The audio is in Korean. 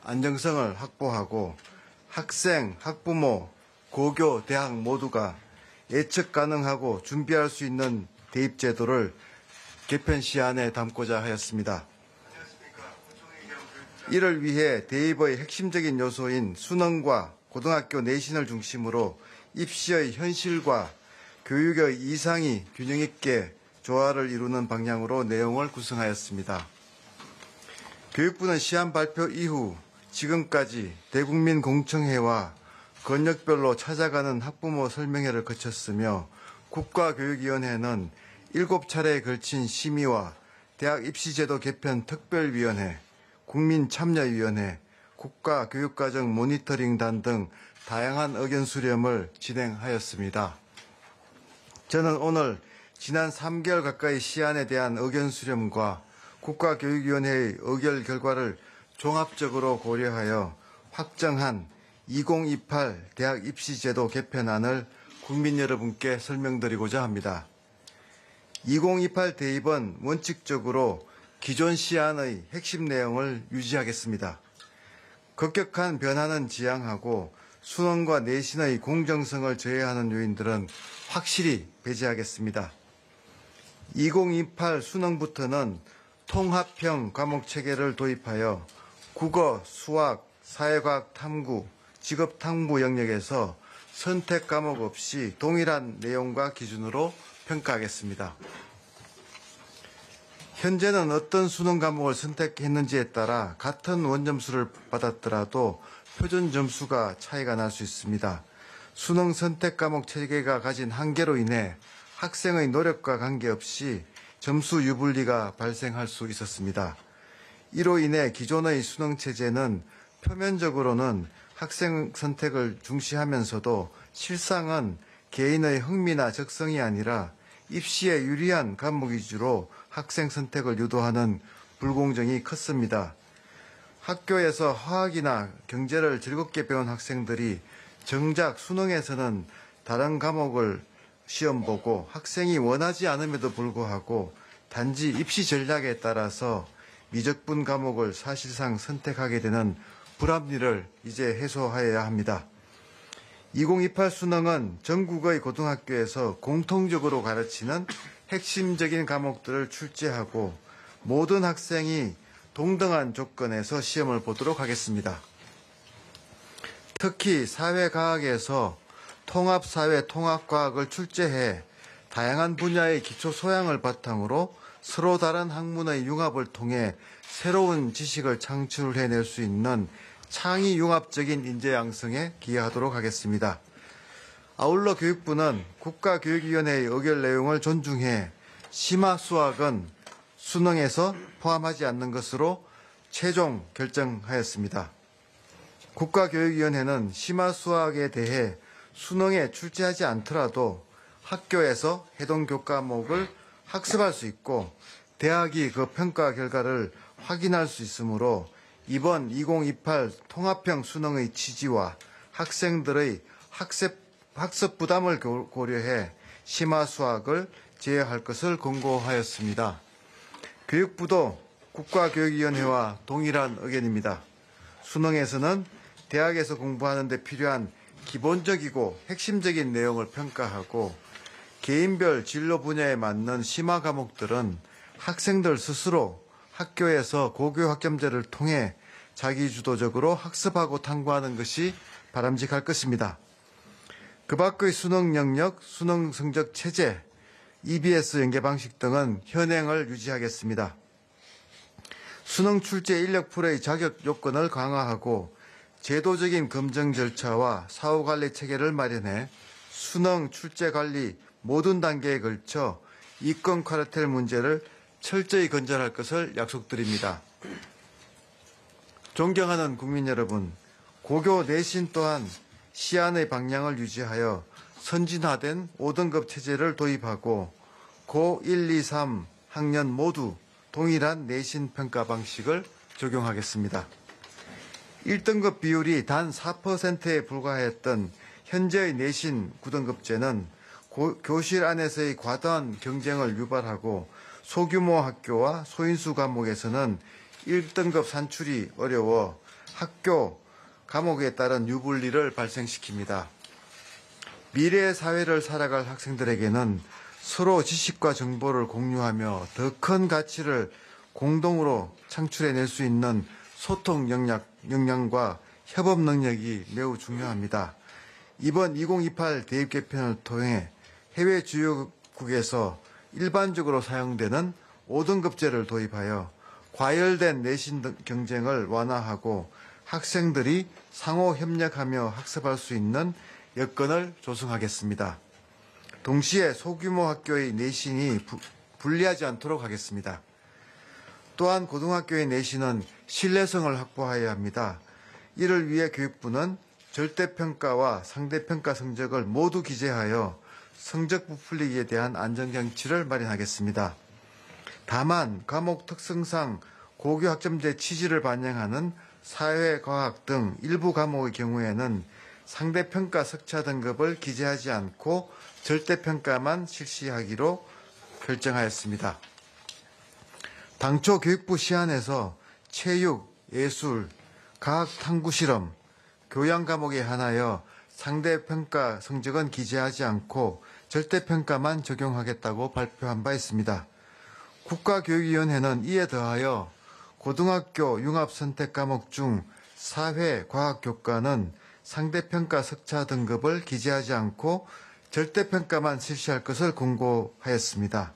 안정성을 확보하고 학생, 학부모, 고교, 대학 모두가 예측 가능하고 준비할 수 있는 대입제도를 개편 시안에 담고자 하였습니다. 이를 위해 대입의 핵심적인 요소인 수능과 고등학교 내신을 중심으로 입시의 현실과 교육의 이상이 균형 있게 조화를 이루는 방향으로 내용을 구성하였습니다. 교육부는 시안 발표 이후 지금까지 대국민 공청회와 권역별로 찾아가는 학부모 설명회를 거쳤으며 국가교육위원회는 7차례에 걸친 심의와 대학 입시제도 개편 특별위원회, 국민참여위원회, 국가교육과정 모니터링단 등 다양한 의견 수렴을 진행하였습니다. 저는 오늘 지난 3개월 가까이 시안에 대한 의견 수렴과 국가교육위원회의 의결 결과를 종합적으로 고려하여 확정한 2028 대학 입시제도 개편안을 국민 여러분께 설명드리고자 합니다. 2028 대입은 원칙적으로 기존 시안의 핵심 내용을 유지하겠습니다. 급격한 변화는 지양하고 수능과 내신의 공정성을 저해하는 요인들은 확실히 배제하겠습니다. 2028 수능부터는 통합형 과목 체계를 도입하여 국어, 수학, 사회과학 탐구, 직업 탐구 영역에서 선택 과목 없이 동일한 내용과 기준으로 평가하겠습니다. 현재는 어떤 수능 과목을 선택했는지에 따라 같은 원점수를 받았더라도 표준 점수가 차이가 날 수 있습니다. 수능 선택 과목 체계가 가진 한계로 인해 학생의 노력과 관계없이 점수 유불리가 발생할 수 있었습니다. 이로 인해 기존의 수능 체제는 표면적으로는 학생 선택을 중시하면서도 실상은 개인의 흥미나 적성이 아니라 입시에 유리한 과목 위주로 학생 선택을 유도하는 불공정이 컸습니다. 학교에서 화학이나 경제를 즐겁게 배운 학생들이 정작 수능에서는 다른 과목을 시험 보고 학생이 원하지 않음에도 불구하고 단지 입시 전략에 따라서 미적분 과목을 사실상 선택하게 되는 불합리를 이제 해소하여야 합니다. 2028 수능은 전국의 고등학교에서 공통적으로 가르치는 핵심적인 과목들을 출제하고 모든 학생이 동등한 조건에서 시험을 보도록 하겠습니다. 특히 사회과학에서 통합사회 통합과학을 출제해 다양한 분야의 기초 소양을 바탕으로 서로 다른 학문의 융합을 통해 새로운 지식을 창출해낼 수 있는 창의 융합적인 인재 양성에 기여하도록 하겠습니다. 아울러 교육부는 국가교육위원회의 의결 내용을 존중해 심화수학은 수능에서 포함하지 않는 것으로 최종 결정하였습니다. 국가교육위원회는 심화수학에 대해 수능에 출제하지 않더라도 학교에서 해당 교과목을 학습할 수 있고 대학이 그 평가 결과를 확인할 수 있으므로 이번 2028 통합형 수능의 취지와 학생들의 학습 부담을 고려해 심화수학을 제외할 것을 권고하였습니다. 교육부도 국가교육위원회와 동일한 의견입니다. 수능에서는 대학에서 공부하는 데 필요한 기본적이고 핵심적인 내용을 평가하고 개인별 진로 분야에 맞는 심화 과목들은 학생들 스스로 학교에서 고교 학점제를 통해 자기주도적으로 학습하고 탐구하는 것이 바람직할 것입니다. 그 밖의 수능 영역, 수능 성적 체제, EBS 연계 방식 등은 현행을 유지하겠습니다. 수능 출제 인력 풀의 자격 요건을 강화하고 제도적인 검증 절차와 사후관리 체계를 마련해 수능 출제 관리 모든 단계에 걸쳐 이권 카르텔 문제를 철저히 건절할 것을 약속드립니다. 존경하는 국민 여러분, 고교 내신 또한 시안의 방향을 유지하여 선진화된 5등급 체제를 도입하고 고 1, 2, 3 학년 모두 동일한 내신 평가 방식을 적용하겠습니다. 1등급 비율이 단 4%에 불과했던 현재의 내신 9등급제는 교실 안에서의 과도한 경쟁을 유발하고 소규모 학교와 소인수 과목에서는 1등급 산출이 어려워 학교, 과목에 따른 유불리를 발생시킵니다. 미래의 사회를 살아갈 학생들에게는 서로 지식과 정보를 공유하며 더 큰 가치를 공동으로 창출해낼 수 있는 소통 역량과 협업 능력이 매우 중요합니다. 이번 2028 대입 개편을 통해 해외 주요국에서 일반적으로 사용되는 5등급제를 도입하여 과열된 내신 경쟁을 완화하고 학생들이 상호 협력하며 학습할 수 있는 여건을 조성하겠습니다. 동시에 소규모 학교의 내신이 불리하지 않도록 하겠습니다. 또한 고등학교의 내신은 신뢰성을 확보해야 합니다. 이를 위해 교육부는 절대평가와 상대평가 성적을 모두 기재하여 성적 부풀리기에 대한 안전장치를 마련하겠습니다. 다만 과목 특성상 고교 학점제 취지를 반영하는 사회, 과학 등 일부 과목의 경우에는 상대평가 석차 등급을 기재하지 않고 절대평가만 실시하기로 결정하였습니다. 당초 교육부 시안에서 체육, 예술, 과학 탐구 실험, 교양 과목에 한하여 상대평가 성적은 기재하지 않고 절대평가만 적용하겠다고 발표한 바 있습니다. 국가교육위원회는 이에 더하여 고등학교 융합선택과목 중 사회, 과학 교과는 상대평가 석차 등급을 기재하지 않고 절대평가만 실시할 것을 권고하였습니다.